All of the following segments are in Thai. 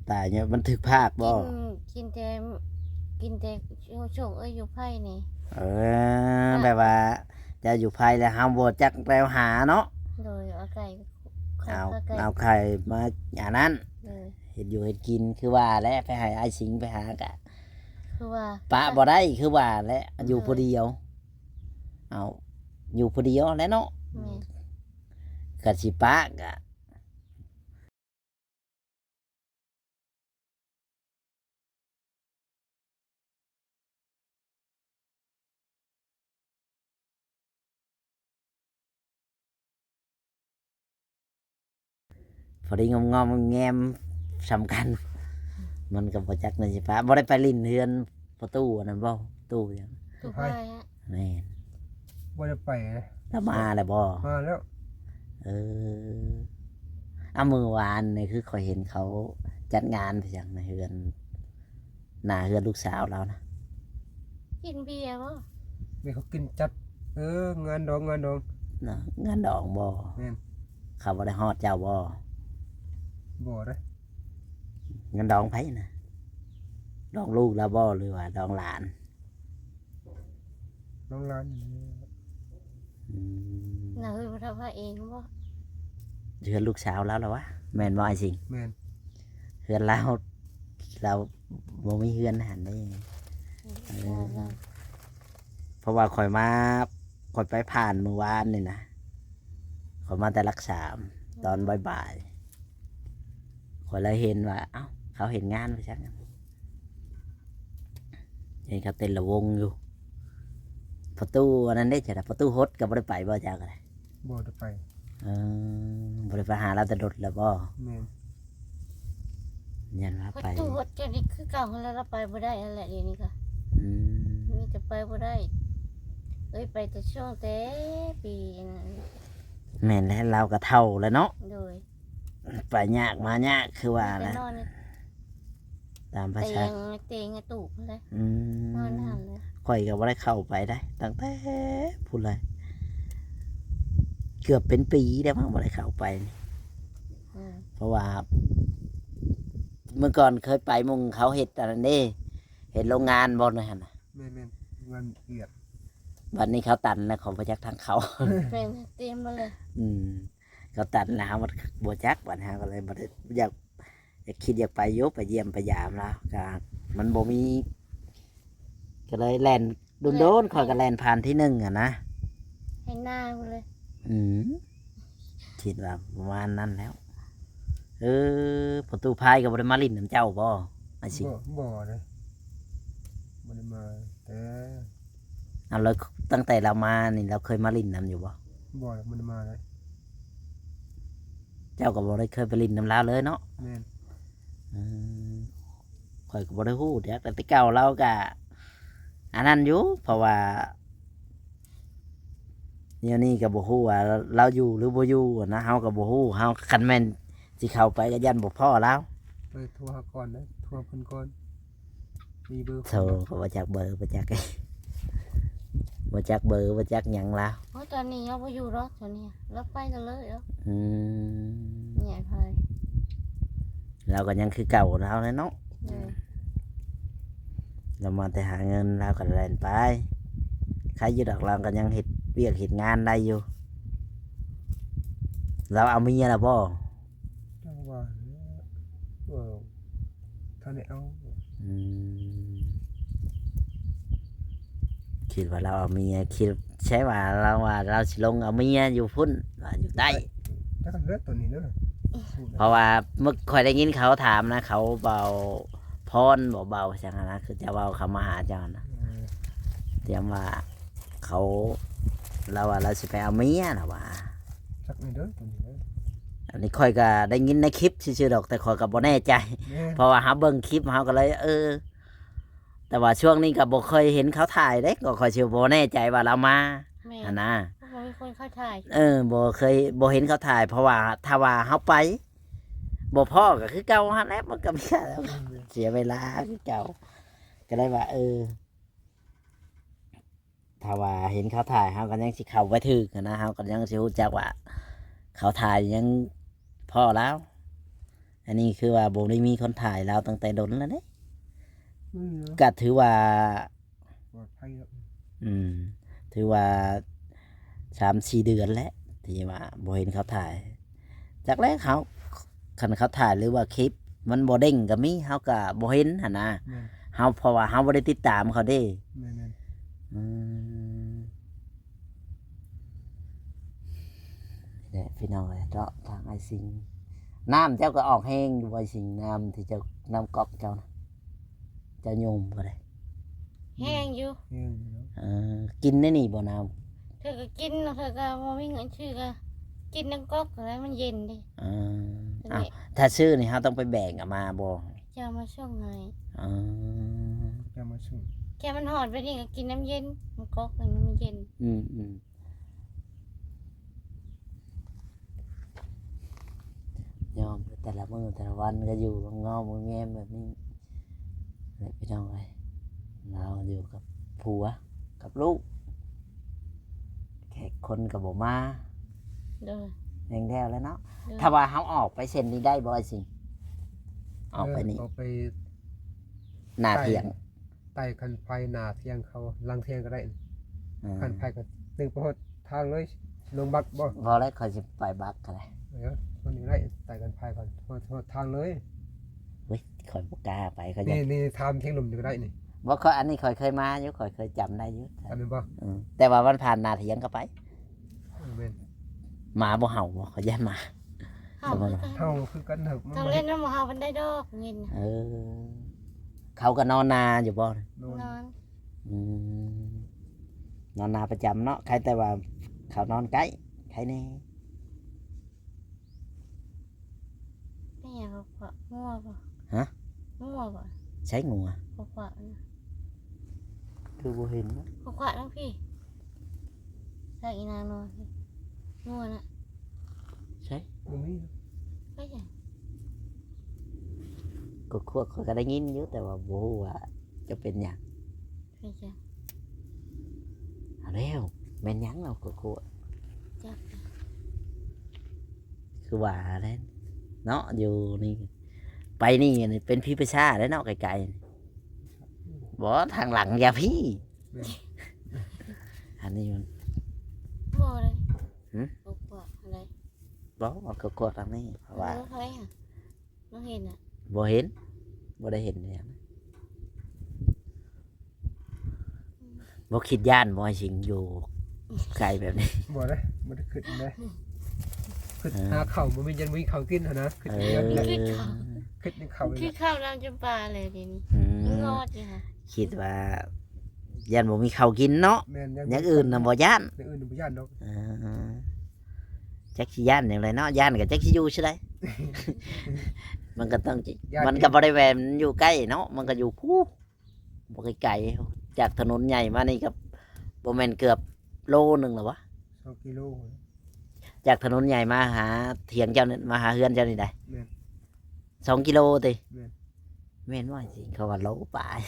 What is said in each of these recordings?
ตายเนี่ยมันถึกภาคบ่กินแต่กินแต่โชคอยู่ไผนี่เออแบบว่าจะอยู่ภายแล้วเฮาบ่จักแล้วหาเนาะโดยเอาไก่ไข่เอาข้าไก่เอาไข่มาอันนั้นเลย เฮ็ดอยู่เฮ็ดกินคือว่าแหละไปให้อ้ายสิงไปหากะคือว่าปะบ่ได้คือว่าแหละอยู่ผู้เลยเดียวเอาอยู่ผู้เดียวแหล้วเนาะแม่ก็สิปะกะพอดีงอมๆแงมสำคัญมันก็บ่จักในสิปะบ่ได้ไปลิ้นเฮือนประตูอันนั้นบ่ตู้หยังคือไผฮะแม่นบ่ได้ไปนะแล้วมาแล้วบ่มาแล้วเออเอามื้อวานนี่คือข้อยเห็นเขาจัดงานไปจังในเฮือนหน้าเฮือนลูกสาวเรานะ กินเบียร์บ่มีเขากินจัดงานดองเนาะงานดองบ่แม่นเขาบ่ได้ฮอดเจ้าบ่บ่ได้งานดองไผน่ะดองลูกแล้วบ่หรือว่าดองหลานน้องร้านอืมน่ะเฮ้ยบ่ทำให้เองบ่เฮือนลูกสาวแล้วล่ะวะแม่นบ่ไอ้สิงแม่นเฮือนเราบ่มีเฮือนหันได้ยังไงเออเพราะว่าข่อยไปผ่านเมื่อวานนี่นะข่อยมาแต่รักษาตอนบ่ายๆข่อยเลยเห็นว่าเอ้าเขาเห็นงานไปจังเห็นเขาเต้นระวงอยู่ประตูอันนั้นได้จ้ะประตูฮดก็บ่ได้ไปบ่จักอะไร บ่ได้ไปเออบริไปหาเราแต่รถแล้วบ่ แม่นยันว่าประไปตูวัดเจ้านี่คือเก่าแล้วเราไปบ่ได้นั่นแหละเดี๋ยวนี้ก็อืมมีแต่ไปบ่ได้ไปแต่ช่วงแต่ปีนั้น แม่นแล้วเราก็เท่าแล้วเนาะโดยไปยากมายากคือว่าแหไปละนอนในตามภาเตีษายงเตียงในตู้พุ่นเลยอืนอนมนั่นเลย ข่อยก็บ่ได้เข้าไปได้ตั้งแต่พูดเลยเกือบเป็นปีแล้วมั้งบ่ได้เข้าไปนี่เพราะว่าเมื่อก่อนเคยไปมุงเขาเฮ็ดอันนั้นเด้เฮ็ดโรงงานบ่นั่นน่ะ แม่นงานเอียดบัดนี้เขาตันแล้วของประจักษ์ทางเขา เป็นเตรียมมาเลยอืมเขาตัดแล้วมันบัวจักบัดฮะก็เลยบัดอยากคิดอยากไปอยุไปเยี่ยมไปยามแล้วก็มันบ่มีก็เลยแล่นโดนคอยก็แล่นผ่านที่หนึ่งอะนะให้หน้าพุ่นเลยอืมคิดว่าประมาณนั้นแล้วเออประตูพายก็บ่ได้มาลิ้นน้ำเจ้าบ่ไอ้สิบ่เลยบ่ได้มาแต่ เอาเลยตั้งแต่เรามานี่เราเคยมาลิ้นน้ำอยู่บ่บ่มันมาเลยเจ้าก็บ่ได้เคยไปลิ้นน้ำลาวเลยเนาะแม่นอืมข่อยก็บ่ได้ฮู้เดี๋ยวแต่เก่าเราก็อันนั้นอยู่เพราะว่าเดี๋ยวนี้ก็บ่ฮู้ว่าเราอยู่หรือบ่อยู่นะเฮาก็บ่ฮู้เฮาคันแม่นสิเข้าไปก็ยันบ่พอแล้วไปโทรหาก่อนนะโทรเพิ่นก่อนมีเบอร์โธ่ก็บ่จักเบอร์บ่จักบ่จักเบอร์บ่จักหยังแล้วเพราะตอนนี้เราบ่อยู่หรอกตอนนี้เราไปกันเลยแล้วอืมเนี่ยพาย เราก็ยังคือเก่าเราเนาะเออเรามาแต่หาเงินเราก็แล่นไปใครอยู่ดอกเราก็ยังเฮ็ดเวียกเฮ็ดงานได้อยู่เราเอาเมียแล้วบ่จังว่าเออท่านได้เอาอืมคิดว่าเราเอาเมียคิดใช่ว่าเราสิลงเอาเมียอยู่พุ่นว่าอยู่ใต้ ถ้ากันเลือดตัวนี้เด้อ เพราะว่าเมื่อคอยได้ยินเขาถามนะเขาเบาพรบอกเบาจังนะคือจะเบาเขามาหาเจ้านะเตรียมว่าเขาเราว่าเราสิไปเอาเมียนะว่า สักนิดเด้อตัวนี้เด้อ อันนี้คอยก็ได้ยินในคลิปชื่อๆดอกแต่คอยก็บ่แน่ใจ เพราะว่าหาเบิ่งคลิปเขาก็เลยแต่ว่าช่วงนี้ก็บ่เคยเห็นเขาถ่ายเด้ก็คอยเชื่อบ่แน่ใจว่าเรามาแม่นะเพราะมีคนเข้าถ่ายบ่เห็นเขาถ่าย เพราะว่าถ้าว่าเขาไปบ่พ่อก็คือเก่าฮะแล้วมันก็ไม่ได้แล้วเสียเวลาคือเก่าก็เลยว่าถ้าว่าเห็นเขาถ่ายเขาก็ยังสิเข้าไปถึกนะเขาก็ยังสิรู้จักว่าเขาถ่ายยังพ่อแล้ว อันนี้คือว่าบ่ได้มีคนถ่ายเราตั้งแต่ดนแล้วเด้ ไม่มีนะ ก็ถือว่า ปลอดภัยครับ ถือว่า3-4 เดือนแล้วที่ว่าบ่เห็นเขาถ่าย จากแรกเขาคันเขาถ่ายหรือว่าคลิป มันบ่เด้งก็มีเฮาก็บ่เห็นหั่นนะ แม่น เฮาเพราะว่าเฮาบ่ได้ติดตามเขาเด้ แม่น อืมนี่แหละพี่น้องเอ้ยเจาะทางไอซิงน้ำเจ้าก็ออกแห้งอยู่ไอซิงน้ำที่เจ้าน้ำก๊อกเจ้านะเจ้าโยมก็ได้ แห้งอยู่ แห้งอยู่แล้ว กินได้นี่บ่น้ เธอก็กินเธอก็บ่มีเงินชื่อก็กินน้ำก๊อกอะไรมันเย็นดิ ำนั่น อ้าว แหละ ถ้าซื้อนี่เขาต้องไปแบ่งออกมาบ่ จะเอามาช่วงไง อ่า จะมาส่ง แกมันหอดไปนี่ก็กินน้ำเย็นน้ำก๊อกอันนี้มันเย็น อืมยอมแต่ละมื้อแต่ละวันก็อยู่งอมือแง้มแบบนี้เลยพี่น้องเลยเราอยู่กับผัวกับลูกแขกคนกับบ่มา เด้อ แรงแท้แล้วเนาะ เด้อ ถ้าว่าเขาออกไปเซ็นนี้ได้บ่ไอ้สิออกไปนี่ ออกไป หน้าเถียง ไต่คันไฟหนาเที่ยงเขาลังเที่ยงก็ได้ อ่า คันไฟก็ตึงไปหดทางเลยลงบักบ่ พอแล้วเขาจะไปบักกันเลย เดี๋ยวคนนี้ได้ไต่กันไฟก่อนหดทางเลย เว้ยคอยบ่กล้าไปเขาจะ นี่ทำเที่ยงลมอยู่ก็ได้นี่ บ่เขาอันนี้คอยเคยมาอยู่คอยเคยจำได้อยู่ อันนี้บ่ แต่ว่ามันผ่านหน้าเถียงก็ไป แม่น หมาบ่เห่าบ่เขาแย่หมา เฮาคือกัน เท่าคือกันเถอะ ทำเล่นน้ำเฮามันได้ดอกเงิน เออ เขาก็นอนนาอยู่บ่ นอน นอน อืมนอนนาประจำเนาะใครแต่ว่าเขานอนใกล้ใครแน่ ไม่อยากเอาขวะมั่วป่ะ ฮะ มั่วป่ะ ใช้งัว ขวะนะ คือบ่เห็นนะ ขวะทั้งพี่ใส่อีนางนอนสิมั่วนะ ใช่ บ่มี ก็อย่าง ก็ควบเขาก็ได้ยินอยู่แต่ว่าบ่ฮู้ว่าจะเป็นหยัง พี่จะ เอาแล้วแม่นหยังเราก็ควบ จับ คือว่าแล้วเนาะอยู่นี่ไปนี่เป็นพี่ประชาแล้วเนาะไกลๆบ่ทางหลังอย่าพี่ อันนี้มัน มั่วเลย หืม ขวะอะไร บ่มันก็กดทางนี้เพราะว่า เฮ้ยอ่ะน้องเห็นอ่ะ บ่เห็นบ่ได้เห็นเนี่ยบ่คิดย่านบ่ให้สิงอยู่ไกลแบบนี้ บ่ได้บ่ได้ขึ้นได้ขึ้น เออ หาเข่ามันมียันมีเข่ากินหั่นนะขึ้น เอ เยอะเลย อ ขึ้นในเข่าเลย คือข้าวน้ำจำปาเลยทีนี้ อืม งอดอยู่ค่ะ คิดว่าย่านบ่มีข้าวกินเนาะ แม่น อย่างอื่นน่ะบ่ย่าน อย่างอื่นบ่ย่านดอก เออจักสิย่านอย่างไรเนาะย่านกับจักสิอยู่ใช่ไหม มันก็ต้องจิ ย่าน มันก็บ่ได้แวมนอยู่ใกล้เนาะมันก็อยู่ผู้บ่ไกลๆจากถนนใหญ่มานี่กับบ่แม่นเกือบโลนึงหรอวะ 2 กิโล จากถนนใหญ่มาหาเถียงเจ้านี่มาหาเฮือนเจ้านี่ได้ แม่น 2 กิโลติ แม่น แม่นว่าสิเขาว่าโลปลาย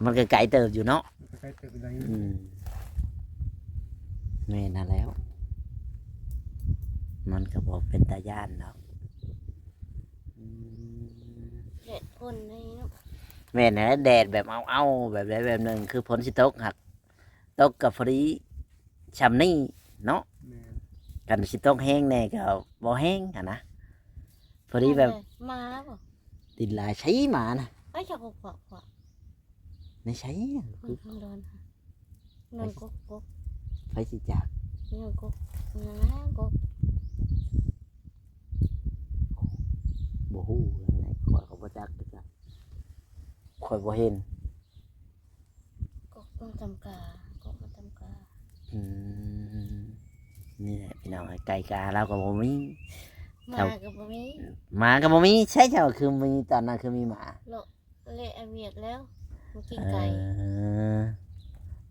มันก็ไกลเติบอยู่เนาะ ใกล้ตึกอะไร อืมแม่นนั่นแล้ว มันก็บอกเป็นตาย่านเนาะอืม เด็ดคนในเนาะ แม่นนะแดดแบบเอาแบบใดแบบหนึ่งคือฝนสิตกหักตกกับพอดีช่ำนี่เนาะ แม่น กันสิตกแห้งแน่ก็บ่แห้งอะนะพอดีแบบ มาป่ะ ดินลายใช้หมานะ ไอ้ชาวขวะขวะ ในใช้ คนทางโดนค่ะนนกุ๊กกุ๊ก ไฟสิจาก นนกุ๊กนะกุ๊ก บ่ฮู้ยังไงข่อยก็บ่จักคือกันข่อยบ่เห็น กุ๊กมันทำกากุ๊กมันทำกา อืมนี่แหละพี่น้องไก่กาเราก็บ่มี มากับบ่มี หมาก็บ่มีใช่เจ้าคือมีตอนนั้นคือมีหมา โลเละเวียดแล้วมากิน เอ ไก่ อ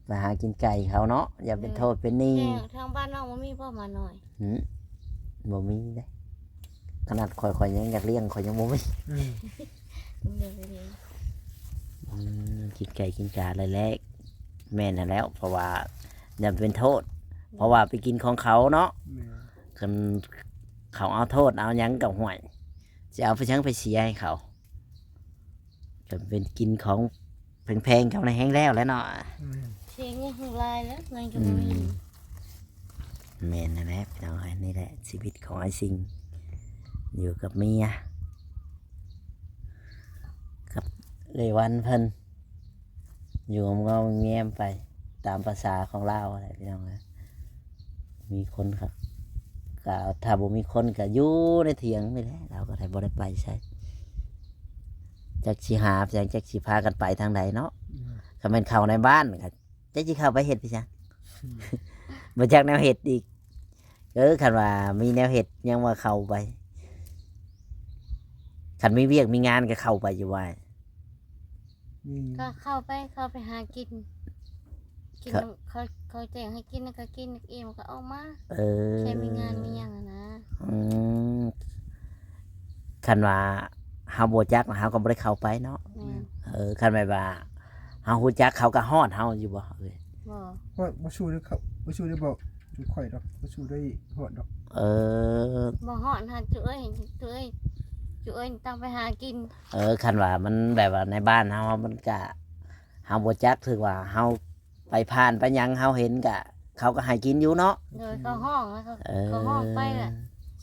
มาหากินไก่เขาเนาะอย่าเป็นโทษเป็นหนี้ แม่ทางบ้านน้องบ่มีพ่อมาหน่อย หืมบ่มีเด้ขนาดข่อยยังอยากเลี้ยงข่อยยังบ่มี อืม เดี๋ยวไปเรียน กินไก่กินกาอะไรแรกแม่นนั่นแล้ว เพราะว่าอย่าเป็นโทษ เพราะว่าไปกินของเขาเนาะ แม่น คัน เขาเอาโทษเอาหยังกับห่วยจะเอาไปชังไปเสียให้เขาจนเป็นกินของแพงๆเขาในแห้งแล้วแหล้วเนาะ เชียงยังหูลายแล้วเงินก็บ่มี แม่นนะแม่พี่น้องเอ้ยนี่แหละชีวิตของไอ้สิงอยู่กับเมียกับเลยวันเพิ่นอยู่งอแงมไปตามภาษาของเราอะไรพี่น้องเอ้ยมีคนครับก็ถ้าบ่มีคนก็อยู่ในเถียงนี่แหละเราก็ได้บ่ได้ไปใช่จักสิหาจักสิพากันไปทางใดเนาะถ้าแม่นเข้าในบ้านก็จักสิเข้าไปเฮ็ดพี่จัง บ่จักแนวเฮ็ดอีกคันว่ามีแนวเฮ็ดยังว่าเข้าไปคันมีเวียกมีงานก็เข้าไปอยู่ว่า นี่ ก็เข้าไปหากินครับ เขาแจ้งให้กินแล้วก็กินเองก็เอามา เออ แค่มีงานมีหยังอะนะ อืมคันว่าเฮาบ่จักเฮาก็บ่ได้เข้าไปเนาะ แม่น คันแบบว่าเฮาฮู้จักเขาก็ฮอดเฮาอยู่บ่เอ้ย บ่ ว่าบ่ชูได้ครับบ่ชูได้บอกชูข่อยดอกบ่ชูได้ฮอดดอก เออ บ่ฮอดหาจุเอ้ยต้องไปหากิน คันว่ามันแบบว่าในบ้านเฮามันก็เฮาบ่จักถือว่าเฮาไปผ่านไปหยังเฮาเห็นก็เขาก็ให้กินอยู่เนาะ โดยเขาห้องแล้วเขา เออ เขาห้องไปแหละ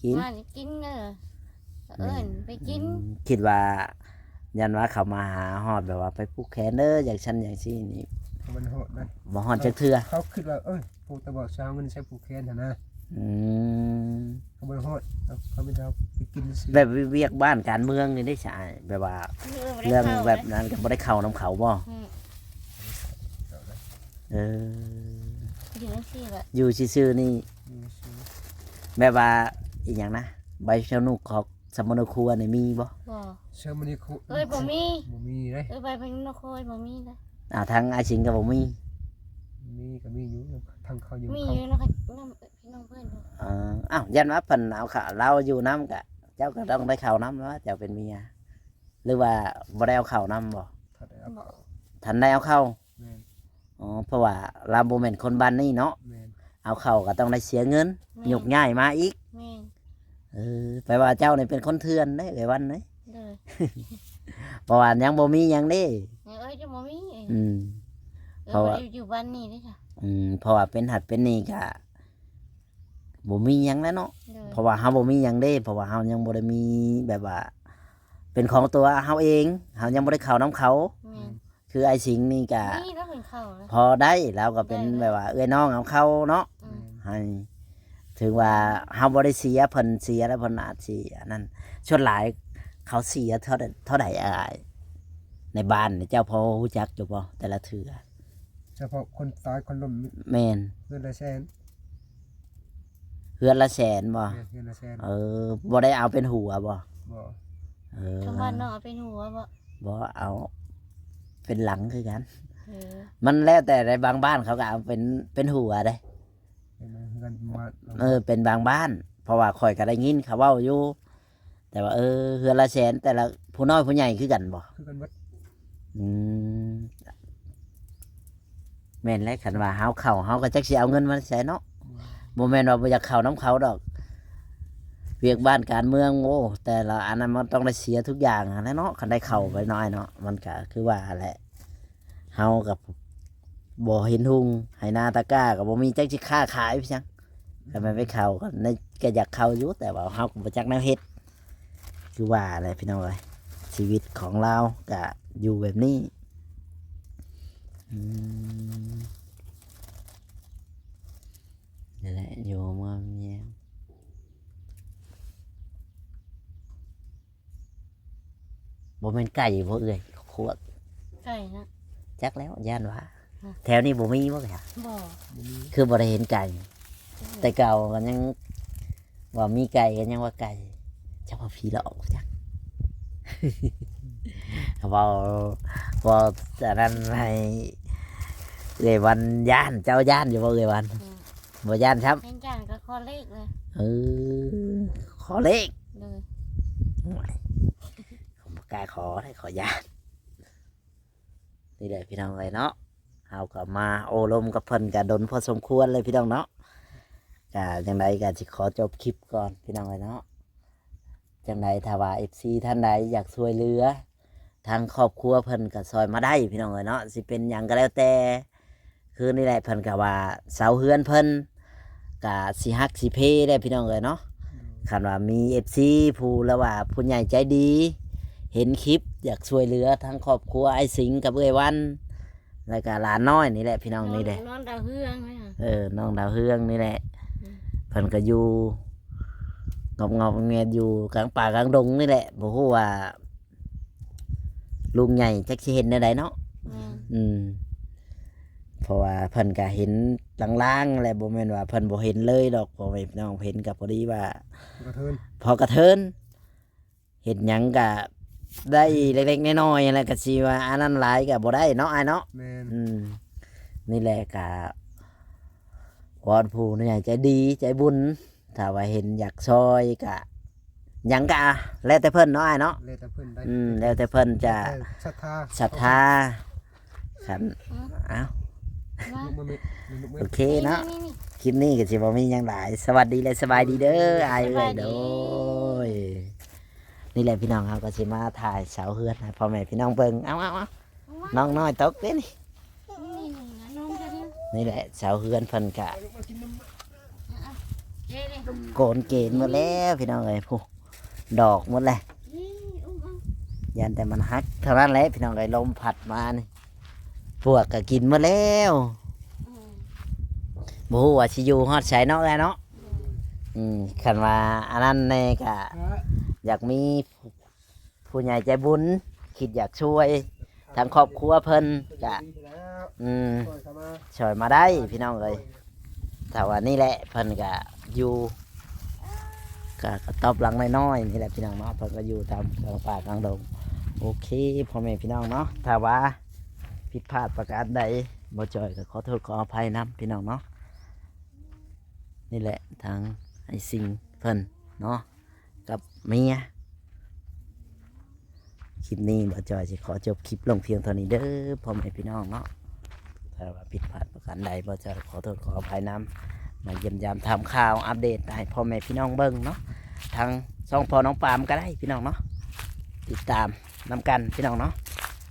กิน มานี่กินเด้อเอิ้นไปกิน คิดว่ายันว่าเขามาหาฮอดแบบว่าไปผูกแขนเด้ออย่างฉันอย่างซี่นี่ มันฮอดได้ บ่ฮอดจักเทื่อ เขาคิดว่าผูกตะบอกเช้ามันใช้ผูกแขนหั่นนะ อืม เขาบ่ฮอดเขาไม่ได้เอาไปกินซื้อ แบบเวียกบ้านการเมืองนี่ได้ใช่แบบว่าเรื่องแบบนั้นก็บ่ได้เข้านํเขาบ่ อืม เออ อยู่จังซี่แหละ อยู่ซื่อๆนี่ มีซื้อ แบบว่าอีหยังนะใบชะนุกของสมณครัวนี่มีบ่ บ่ เชื่อมันนี่คุ เอ้ยบ่มี บ่มีเด้ ไปพนครบ่มีเลย ทางอาชิงก็บ่มี มีก็มีอยู่ทางเขาอยู่ มี เขา อยู่นะคะน้ำพี่น้องเพื่อน อ้าวยันว่าเพิ่นเอาเขาเราอยู่นํก็เจ้าก็ต้องได้เข้านํว่าเจ้าเป็นเมียหรือว่าบ่ได้เอาเข้านํบ่ ถ้าได้เอา บอก ทันได้เอาเข้า แม่น เพราะว่าเราบ่แม่นคนบ้านนี้เนาะ แม่น เอาเข้าก็ต้องได้เสียเงินยกย้ายมาอีก แม่น แปลว่าเจ้านี่เป็นคนเถื่อนเด้ไอ้วันนี้ เลย เพราะว่ายังบ่มีหยังเด้ เอ้ยจะบ่มี อืม เพราะว่า อยู่บ้านนี่ได้จ้ะ เพราะว่าเป็นหัดเป็นนี่ก็บ่มีหยังแล้วเนาะ เลย เพราะว่าเฮาบ่มีหยังเด้เพราะว่าเฮายังบ่ได้มีแบบว่า เป็นของตัวเฮาเองเฮายังบ่ได้เข้านํเขา แม่น คือไอ้สิงห์นี่ก็ นี่แล้วเป็นเข้าแล้ว พอได้แล้วก็เป็นแบบว่าเอ้ยน้องเอาเข้าเนาะ อืม ให้ถึงว่าเฮาบ่ได้เสียเพิ่นเสียแล้วเพิ่นอาจสิอันนั้นส่วนหลายเขาเสียเท่าใดอ้ายในบ้านนี่เจ้าพอฮู้จักอยู่บ่แต่ละเทื่อ เฉพาะคนตายคนล้ม แม่น เงินละแสน เฮือนละแสนบ่ แม่นเงินละแสน บ่ได้เอาเป็นหัวบ่ บ่ ชาวบ้านเนาะเอาเป็นหัวบ่ บ่เอาเป็นหลังคือกัน เออ มันแล้วแต่ในบางบ้านเขาก็เอาเป็นหัวได้ เป็นเงินมา เป็นบางบ้าน เพราะว่าข่อยก็ได้ยินเขาเว้าอยู่ แต่ว่าเฮือนละแสนแต่ละผู้น้อยผู้ใหญ่คือกันบ่ คือกันเบิด อืมแม่นแล้วคันว่าเฮาเข้าเฮาก็จักสิเอาเงินมาใช้เนาะบ่แม่นว่าบ่อยากเข้าน้ำเขาดอกเวียกบ้านการเมืองโอ้แต่ละอันนั้นมันต้องได้เสียทุกอย่างอะนะเนาะคันได้เข้าไปน้อยเนาะมันก็คือว่าแหละเฮากับบ่เห็นหุงไหนาตะกร้าก็บ่มีจักสิค้าขายพี่จังก็ไม่ไปเข้าก็อยากเข้าอยู่แต่ว่าเฮาก็บ่จักแนวเฮ็ดคือว่าแหละพี่น้องเอ้ยชีวิตของเราก็อยู่แบบนี้นี่นแหละอยู่มาเมียบ่แม่นไก่บ่เอ้ยขวด ไก่นะ จักแล้วย่านว่า ฮะ แถวนี้บ่มีบ่ค่ะ บ่ บ่มี คือบ่ได้เห็นไก่ แต่เก่าก็ยังว่ามีไก่ก็ยังว่าไก่จักว่าผีหลอกจัก บ่แต่นั้นให้เอ้ยวันย่านเจ้าย่านอยู่บ่เอ้ยวัน อืม บ่ย่านครับ แม่นจานก็คอเลขเลย ขอเลข เลย ผมบ่กล้าขอได้ขอย่านนี่แหละพี่น้องเลยเนาะเฮาก็มาโอลมกับเพิ่นก็ดนพอสมควรเลยพี่น้องเนาะ ก็จังใดก็สิขอจบคลิปก่อนพี่น้องเอ้ยเนาะจังใดถ้าว่า FC ท่านใดอยากช่วยเหลือทางครอบครัวเพิ่นก็ซอยมาได้พี่น้องเอ้ยเนาะสิเป็นหยังก็แล้วแต่คือนี่แหละเพิ่นก็ว่าเสาเฮือนเพิ่นก็สิฮักสิเพได้พี่น้องเอ้ยเนาะคันว่ามี FC ผู้แล้วว่าผู้ใหญ่ใจดี เห็นคลิปอยากช่วยเหลือทั้งครอบครัวไอ้สิงห์กับเอ้ยวันแล้วก็หลานน้อยนี่แหละพี่น้องนี่แหละ นอนดาวเฮืองไหมอะ น้องดาวเฮืองนี่แหละเพิ่นก็อยู่งอบเงียอยู่กลางป่ากลางดงนี่แหละบ่ฮู้ว่าลุงใหญ่จักสิเห็นได้ใดเนาะ แม่น อืมเพราะว่าเพิ่นก็เห็นลางๆแหละบ่แม่นว่าเพิ่นบ่เห็นเลยดอกพ่อแม่พี่น้องเห็นก็พอดีว่าก ระเทิน พอกระเทินเห็นหยังก็ได้เล็กๆน้อยๆแล้วก็สิว่าอันนั้นหลายก็บ่ได้เนาะอ้ายเนาะ แมน นี่แหละกะวอนผู้ใหญ่ใจดีใจบุญถ้าว่าเห็นอยากซอยกะหยังกะแล้วแต่เพิ่นเนาะอ้ายเนาะ เลยแต่เพิ่นได้ แล้วแต่เพิ่นจะ ศรัทธา ศรัทธาขันเอ้า ว่า ลูกมันลูกมัน โอเคเนาะ นี่ คลิปนี้ก็สิบ่มีหยังหลาย สวัสดีและสบายดีเด้ออ้าย ส เอ้ บาย ยดี โดยนี่แหละพี่น้องเฮาก็สิมาถ่ายเสาเฮือนให้พ่อแม่พี่น้องเบิ่งเอ้าน้องน้อยตกเด้นี่ นี่น้องจะเนี่ย นี่แหละเสาเฮือนเพิ่นกะ เจ๊เลย โกนเกณฑ์หมดแล้วพี่น้องเอ้ยผู้ดอกหมดเลย อุ้มเอา ยันแต่มันฮักเท่านั้นแหละพี่น้องเอ้ยลมพัดมานี่พวกก็กินหมาแล้ว อืม บฮูว่าสิอยู่ฮอดใช้เนาะแกเนาะคันว่าอันนั้นแน่ก็อยากมีผู้ใหญ่ใจบุญคิดอยากช่วยทางครอบครัวเพิ่นก็ช่วยมาได้พี่น้องเอ้ยแต่ว่านี่แหละเพิ่นก็อยู่ก็ตอบหลังน้อยๆนี่แหละพี่น้องเนาะเพิ่นก็อยู่ตามกลางป่ากลางดงโอเคพ่อแม่พี่น้องเนาะถ้าว่าผิดพลาดประการใดบ่จอยก็ขอโทษขออภัยนํพี่น้องเนาะนี่แหละทางไอ้สิงเพิ่นเนาะกับเมียคลิปนี้บ่จอยสิขอจบคลิปลงเพียงเท่านี้เด้อพ่อแม่พี่น้องเนาะถ้าว่าผิดพลาดประการใดบ่จอยขอโทษขออภัยนํมาเยี่ยมยามทำข่าวอัปเดตให้พ่อแม่พี่น้องเบิ่งเนาะทางช่องพ่อน้องปามก็ได้พี่น้องเนาะติดตามนำกันพี่น้องเนาะ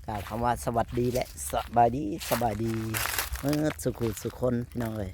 กล่าวคำว่าสวัสดีและสบายดีเมื่อสุขุสุขคนพี่น้องเอ้ย